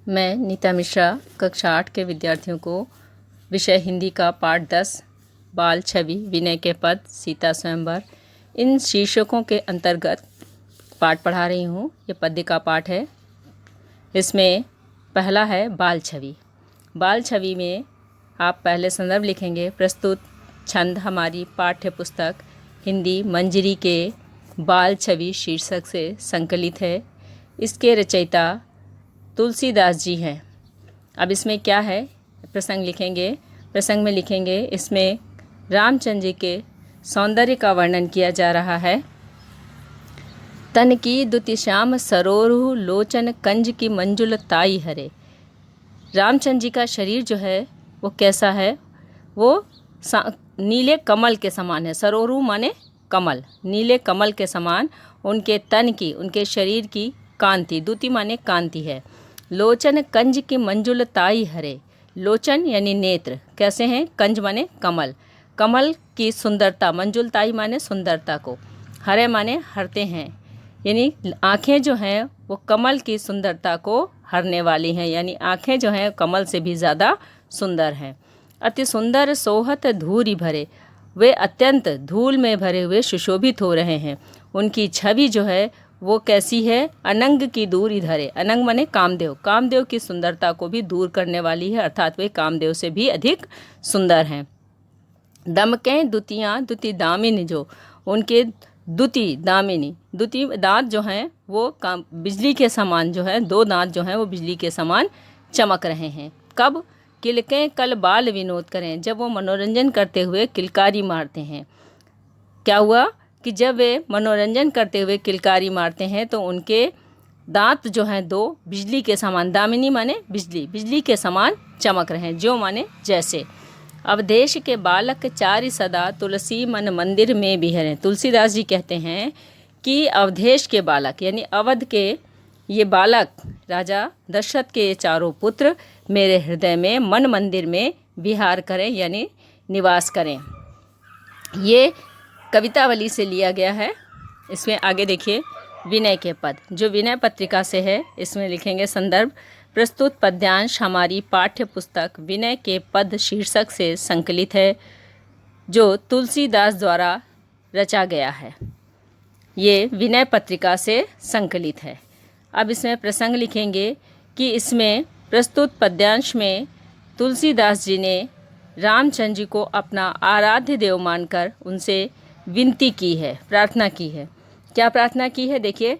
मैं नीता मिश्रा कक्षा 8 के विद्यार्थियों को विषय हिंदी का पाठ 10 बाल छवि विनय के पद सीता स्वयंवर इन शीर्षकों के अंतर्गत पाठ पढ़ा रही हूँ। ये पद्य का पाठ है। इसमें पहला है बाल छवि। बाल छवि में आप पहले संदर्भ लिखेंगे। प्रस्तुत छंद हमारी पाठ्य पुस्तक हिंदी मंजरी के बाल छवि शीर्षक से संकलित है। इसके रचयिता तुलसीदास जी हैं। अब इसमें क्या है, प्रसंग लिखेंगे। प्रसंग में लिखेंगे इसमें रामचंद्र जी के सौंदर्य का वर्णन किया जा रहा है। तन की दुति श्याम सरोरु लोचन कंज की मंजुल ताई हरे। रामचंद्र जी का शरीर जो है वो कैसा है, वो नीले कमल के समान है। सरोरु माने कमल, नीले कमल के समान उनके तन की, उनके शरीर की कांति, दुति माने कांति है। लोचन कंज की मंजुल ताई हरे। लोचन यानी नेत्र कैसे हैं, कंज माने कमल, कमल की सुंदरता, मंजुल ताई माने सुंदरता को, हरे माने हरते हैं, यानी आँखें जो हैं वो कमल की सुंदरता को हरने वाली हैं, यानी आँखें जो हैं कमल से भी ज़्यादा सुंदर हैं। अति सुंदर सोहत धूरी भरे, वे अत्यंत धूल में भरे हुए सुशोभित हो रहे हैं। उनकी छवि जो है वो कैसी है, अनंग की दूरी धरे। अनंग माने कामदेव, कामदेव की सुंदरता को भी दूर करने वाली है, अर्थात वे कामदेव से भी अधिक सुंदर हैं। दमकें दुतियाँ दुति दामिनी, जो उनके दुति दामिनी, दुति दांत जो हैं वो बिजली के समान जो है, दो दांत जो हैं वो बिजली के समान चमक रहे हैं। कब किलकें कल बाल विनोद करें, जब वो मनोरंजन करते हुए किलकारी मारते हैं। क्या हुआ कि जब वे मनोरंजन करते हुए किलकारी मारते हैं तो उनके दांत जो हैं दो बिजली के समान, दामिनी माने बिजली, बिजली के समान चमक रहे हैं, जो माने जैसे। अवधेश के बालक चारि सदा तुलसी मन मंदिर में बिहरे। तुलसीदास जी कहते हैं कि अवधेश के बालक यानी अवध के ये बालक राजा दशरथ के ये चारों पुत्र मेरे हृदय में मन मंदिर में विहार करें, यानी निवास करें। ये कवितावली से लिया गया है। इसमें आगे देखिए विनय के पद, जो विनय पत्रिका से है। इसमें लिखेंगे संदर्भ। प्रस्तुत पद्यांश हमारी पाठ्य पुस्तक विनय के पद शीर्षक से संकलित है, जो तुलसीदास द्वारा रचा गया है। ये विनय पत्रिका से संकलित है। अब इसमें प्रसंग लिखेंगे कि इसमें प्रस्तुत पद्यांश में तुलसीदास जी ने रामचंद्र जी को अपना आराध्य देव मानकर उनसे विनती की है, प्रार्थना की है। क्या प्रार्थना की है, देखिए।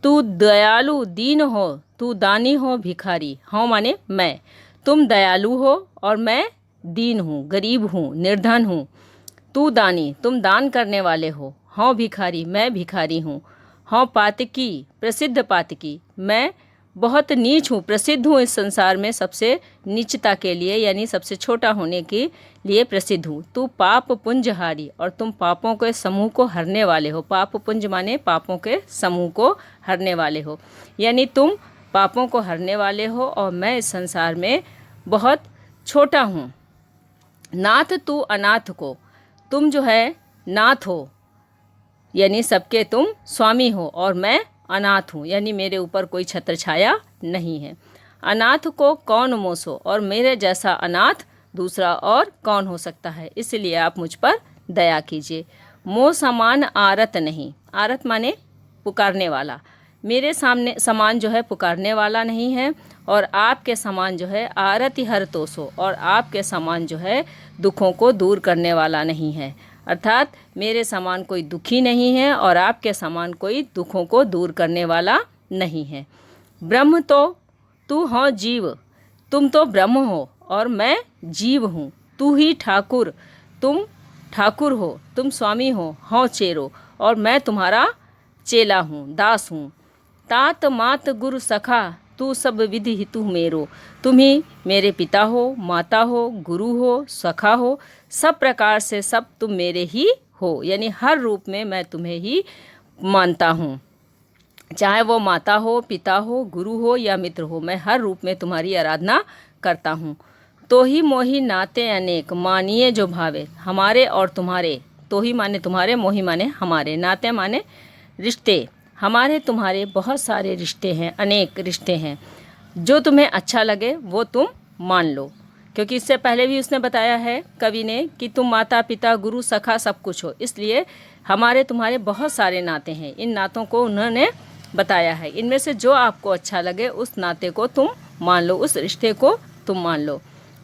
तू दयालु दीन हो, तू दानी हो भिखारी। हाँ माने मैं, तुम दयालु हो और मैं दीन हूँ, गरीब हूँ, निर्धन हूँ। तू दानी, तुम दान करने वाले हो। हाँ भिखारी, मैं भिखारी हूँ। हाँ पातकी, प्रसिद्ध पातकी, मैं बहुत नीच हूँ, प्रसिद्ध हूँ इस संसार में सबसे नीचता के लिए, यानी सबसे छोटा होने के लिए प्रसिद्ध हूँ। तू पाप पुंज हारी, और तुम पापों के समूह को हरने वाले हो। पाप पुंज माने पापों के समूह को हरने वाले हो, यानी तुम पापों को हरने वाले हो और मैं इस संसार में बहुत छोटा हूँ। नाथ तू अनाथ को, तुम जो है नाथ हो, यानी सबके तुम स्वामी हो, और मैं अनाथ हूँ, यानी मेरे ऊपर कोई छत्र छाया नहीं है। अनाथ को कौन मोसो, और मेरे जैसा अनाथ दूसरा और कौन हो सकता है, इसलिए आप मुझ पर दया कीजिए। मोह समान आरत नहीं, आरत माने पुकारने वाला, मेरे सामने समान जो है पुकारने वाला नहीं है, और आपके समान जो है आरति हर तोसो, और आपके समान जो है दुखों को दूर करने वाला नहीं है। अर्थात मेरे समान कोई दुखी नहीं है और आपके समान कोई दुखों को दूर करने वाला नहीं है। ब्रह्म तो तू हो जीव, तुम तो ब्रह्म हो और मैं जीव हूँ। तू ही ठाकुर, तुम ठाकुर हो, तुम स्वामी हो चेरो, और मैं तुम्हारा चेला हूँ, दास हूँ। तात मात गुरु सखा, तू सब विधि हितु मेरो। तुम ही मेरे पिता हो, माता हो, गुरु हो, सखा हो, सब प्रकार से सब तुम मेरे ही हो, यानी हर रूप में मैं तुम्हें ही मानता हूँ। चाहे वो माता हो, पिता हो, गुरु हो या मित्र हो, मैं हर रूप में तुम्हारी आराधना करता हूँ। तो ही मोही नाते अनेक, मानिए जो भावे, हमारे और तुम्हारे। तो ही माने तुम्हारे, मोही माने हमारे, नाते माने रिश्ते, हमारे तुम्हारे बहुत सारे रिश्ते हैं, अनेक रिश्ते हैं। जो तुम्हें अच्छा लगे वो तुम मान लो, क्योंकि इससे पहले भी उसने बताया है कवि ने कि तुम माता पिता गुरु सखा सब कुछ हो, इसलिए हमारे तुम्हारे बहुत सारे नाते हैं। इन नातों को उन्होंने बताया है, इनमें से जो आपको अच्छा लगे उस नाते को तुम मान लो, उस रिश्ते को तुम मान लो।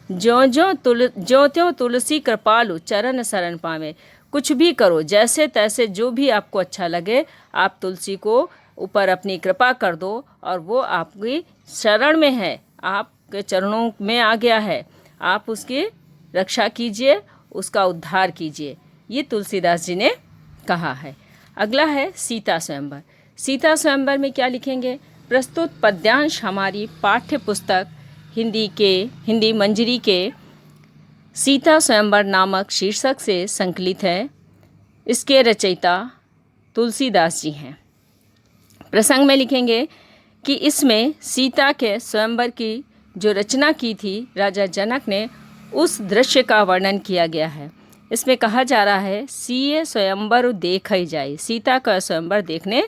ज्यों त्यों तुलसी कृपालु चरण शरण पावे, कुछ भी करो जैसे तैसे जो भी आपको अच्छा लगे, आप तुलसी को ऊपर अपनी कृपा कर दो और वो आपकी शरण में है, आपके चरणों में आ गया है, आप उसकी रक्षा कीजिए, उसका उद्धार कीजिए। ये तुलसीदास जी ने कहा है। अगला है सीता स्वयंवर। सीता स्वयंवर में क्या लिखेंगे? प्रस्तुत पद्यांश हमारी पाठ्य पुस्तक हिंदी मंजरी के सीता स्वयंवर नामक शीर्षक से संकलित है। इसके रचयिता तुलसीदास जी हैं। प्रसंग में लिखेंगे कि इसमें सीता के स्वयंवर की जो रचना की थी राजा जनक ने, उस दृश्य का वर्णन किया गया है। इसमें कहा जा रहा है, सीए स्वयंवर देख ही जाए, सीता का स्वयंवर देखने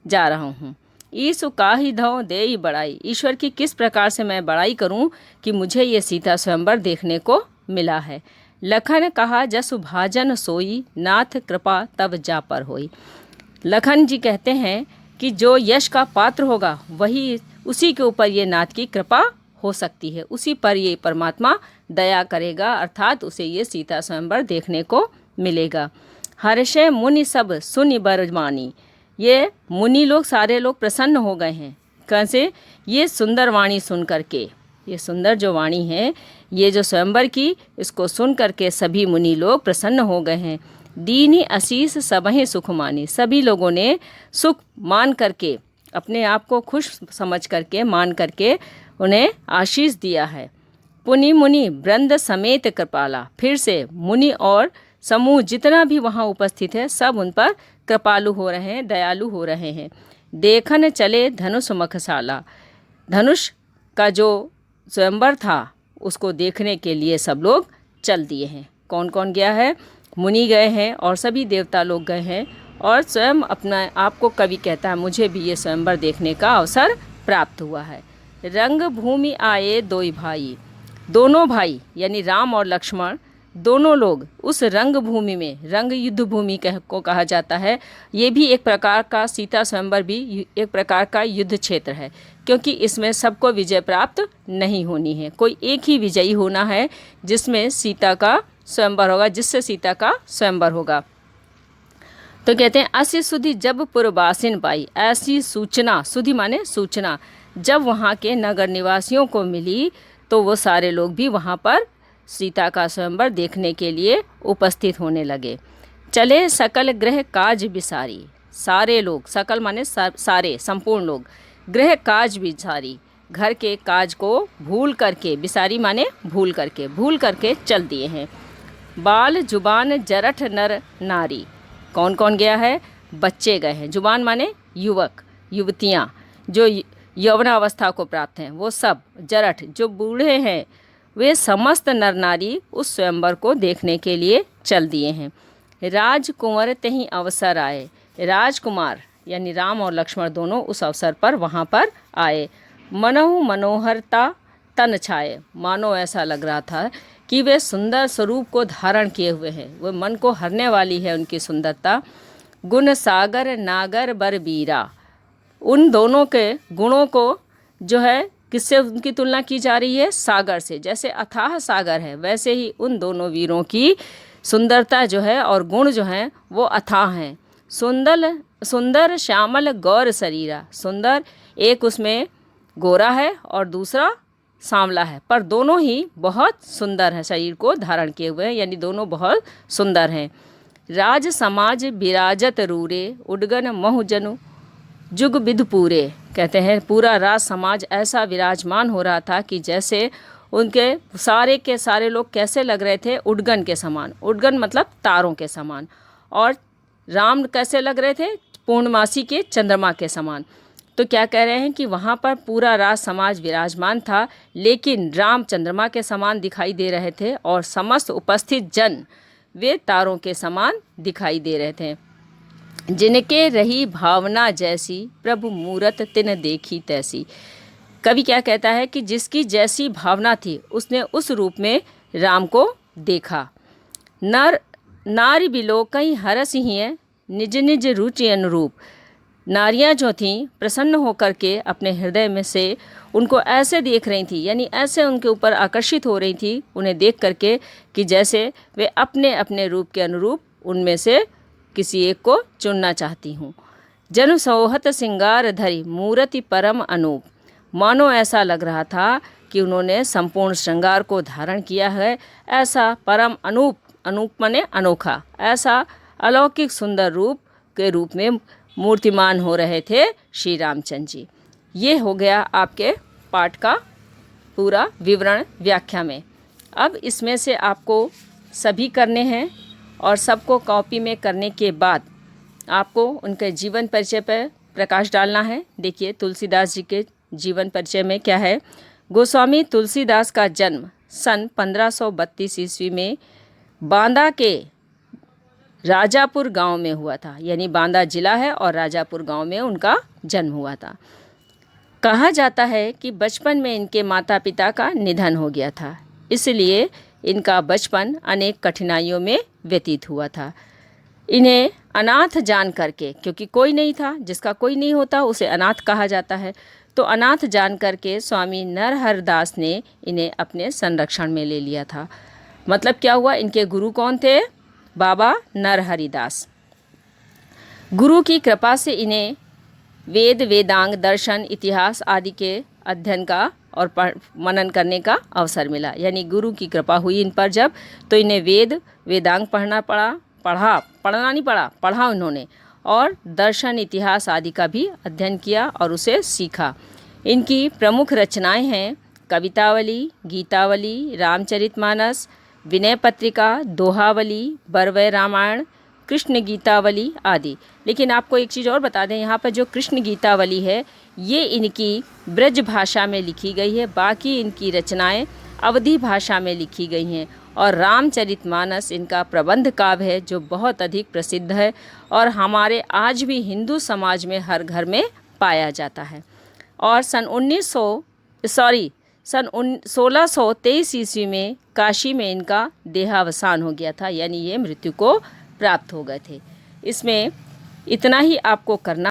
जा रहा हूँ। ईसु काहि धौ देई बड़ाई, ईश्वर की किस प्रकार से मैं बड़ाई करूं कि मुझे ये सीता स्वयंवर देखने को मिला है। लखन कहा जसु भाजन सोई, नाथ कृपा तब जा पर होई। लखन जी कहते हैं कि जो यश का पात्र होगा वही, उसी के ऊपर ये नाथ की कृपा हो सकती है, उसी पर ये परमात्मा दया करेगा, अर्थात उसे ये सीता स्वयंवर देखने को मिलेगा। हर्षे मुनि सब सुनि बरमानी, ये मुनि लोग सारे लोग प्रसन्न हो गए हैं। कैसे? ये सुंदर वाणी सुन करके, ये सुंदर जो वाणी है, ये जो स्वयंवर की, इसको सुन करके सभी मुनि लोग प्रसन्न हो गए हैं। दीनी आशीष सबहि सुख मानी, सभी लोगों ने सुख मान करके, अपने आप को खुश समझ करके, मान करके उन्हें आशीष दिया है। पुनि मुनि वृंद समेत कृपाला, फिर से मुनि और समूह जितना भी वहाँ उपस्थित है सब उन पर कृपालु हो रहे हैं, दयालु हो रहे हैं। देखन चले धनुष मखसाला, धनुष का जो स्वयंवर था उसको देखने के लिए सब लोग चल दिए हैं। कौन कौन गया है? मुनि गए हैं और सभी देवता लोग गए हैं, और स्वयं अपना आपको कवि कहता है मुझे भी ये स्वयंवर देखने का अवसर प्राप्त हुआ है। रंग भूमि आए दोई भाई, दोनों भाई यानी राम और लक्ष्मण दोनों लोग उस रंग भूमि में, रंग युद्ध भूमि को कहा जाता है। ये भी एक प्रकार का, सीता स्वयंवर भी एक प्रकार का युद्ध क्षेत्र है, क्योंकि इसमें सबको विजय प्राप्त नहीं होनी है, कोई एक ही विजयी होना है जिसमें सीता का स्वयंवर होगा, जिससे सीता का स्वयंवर होगा। तो कहते हैं असी सुधि जब पुरवासिन पाई, ऐसी सूचना, सुधि माने सूचना, जब वहाँ के नगर निवासियों को मिली तो वो सारे लोग भी वहाँ पर सीता का स्वयंवर देखने के लिए उपस्थित होने लगे। चले सकल गृह काज बिसारी, सारे लोग, सकल माने सारे, संपूर्ण लोग, गृह काज बिसारी, घर के काज को भूल करके, बिसारी माने भूल करके चल दिए हैं। बाल जुबान जरठ नर नारी, कौन कौन गया है? बच्चे गए हैं, जुबान माने युवक युवतियाँ जो यौवनावस्था को प्राप्त हैं, वो सब, जरठ जो बूढ़े हैं, वे समस्त नर नारी उस स्वयंवर को देखने के लिए चल दिए हैं। राजकुंवर तहीं अवसर आए, राजकुमार यानी राम और लक्ष्मण दोनों उस अवसर पर वहाँ पर आए। मनहु मनोहरता तन छाए, मानो ऐसा लग रहा था कि वे सुंदर स्वरूप को धारण किए हुए हैं, वो मन को हरने वाली है उनकी सुंदरता। गुण सागर नागर बरबीरा, उन दोनों के गुणों को जो है किससे उनकी तुलना की जा रही है? सागर से। जैसे अथाह सागर है वैसे ही उन दोनों वीरों की सुंदरता जो है और गुण जो हैं वो अथाह हैं। सुंदर श्यामल गौर शरीरा, सुंदर, एक उसमें गोरा है और दूसरा सांवला है, पर दोनों ही बहुत सुंदर हैं, शरीर को धारण किए हुए हैं, यानी दोनों बहुत सुंदर हैं। राज समाज विराजत रूरे, उडगन महुजनु जुग विध पूरे, कहते हैं पूरा राज समाज ऐसा विराजमान हो रहा था कि जैसे उनके सारे के सारे लोग कैसे लग रहे थे? उडगन के समान, उडगन मतलब तारों के समान, और राम कैसे लग रहे थे? पूर्णमासी के चंद्रमा के समान। तो क्या कह रहे हैं कि वहाँ पर पूरा राज समाज विराजमान था, लेकिन राम चंद्रमा के समान दिखाई दे रहे थे और समस्त उपस्थित जन वे तारों के समान दिखाई दे रहे थे। जिनके रही भावना जैसी, प्रभु मूरत तिन देखी तैसी, कवि क्या कहता है कि जिसकी जैसी भावना थी उसने उस रूप में राम को देखा। नर नारी बिलो कहीं हरस ही है निज निज रुचि अनुरूप। नारियां जो थीं प्रसन्न होकर के अपने हृदय में से उनको ऐसे देख रही थी, यानी ऐसे उनके ऊपर आकर्षित हो रही थी उन्हें देख करके कि जैसे वे अपने अपने रूप के अनुरूप उनमें से किसी एक को चुनना चाहती हूँ। जनु सोहत सिंगार धरी मूर्ति परम अनूप। मानो ऐसा लग रहा था कि उन्होंने संपूर्ण श्रृंगार को धारण किया है। ऐसा परम अनूप, अनूप माने अनोखा, ऐसा अलौकिक सुंदर रूप के रूप में मूर्तिमान हो रहे थे श्री रामचंद्र जी। ये हो गया आपके पाठ का पूरा विवरण व्याख्या में। अब इसमें से आपको सभी करने हैं और सबको कॉपी में करने के बाद आपको उनके जीवन परिचय पर प्रकाश डालना है। देखिए तुलसीदास जी के जीवन परिचय में क्या है। गोस्वामी तुलसीदास का जन्म सन 1532 ईस्वी में बांदा के राजापुर गांव में हुआ था, यानी बांदा जिला है और राजापुर गांव में उनका जन्म हुआ था। कहा जाता है कि बचपन में इनके माता पिता का निधन हो गया था, इसलिए इनका बचपन अनेक कठिनाइयों में व्यतीत हुआ था। इन्हें अनाथ जान करके, क्योंकि कोई नहीं था, जिसका कोई नहीं होता उसे अनाथ कहा जाता है, तो अनाथ जान करके स्वामी नरहर दास ने इन्हें अपने संरक्षण में ले लिया था। मतलब क्या हुआ, इनके गुरु कौन थे? बाबा नरहरि दास। गुरु की कृपा से इन्हें वेद, वेदांग, दर्शन, इतिहास आदि के अध्ययन का और मनन करने का अवसर मिला। यानी गुरु की कृपा हुई इन पर जब, तो इन्हें वेद, वेदांग पढ़ा उन्होंने, और दर्शन, इतिहास आदि का भी अध्ययन किया और उसे सीखा। इनकी प्रमुख रचनाएं हैं कवितावली, गीतावली, रामचरितमानस, विनय पत्रिका, दोहावली, बरवय रामायण, कृष्ण गीतावली आदि। लेकिन आपको एक चीज़ और बता दें, यहाँ पर जो कृष्ण गीतावली है ये इनकी ब्रज भाषा में लिखी गई है, बाकी इनकी रचनाएं अवधी भाषा में लिखी गई हैं। और रामचरितमानस इनका प्रबंध काव्य है जो बहुत अधिक प्रसिद्ध है और हमारे आज भी हिंदू समाज में हर घर में पाया जाता है। और सन 1623 ईस्वी में काशी में इनका देहावसान हो गया था, यानी ये मृत्यु को प्राप्त हो गए थे। इसमें इतना ही आपको करना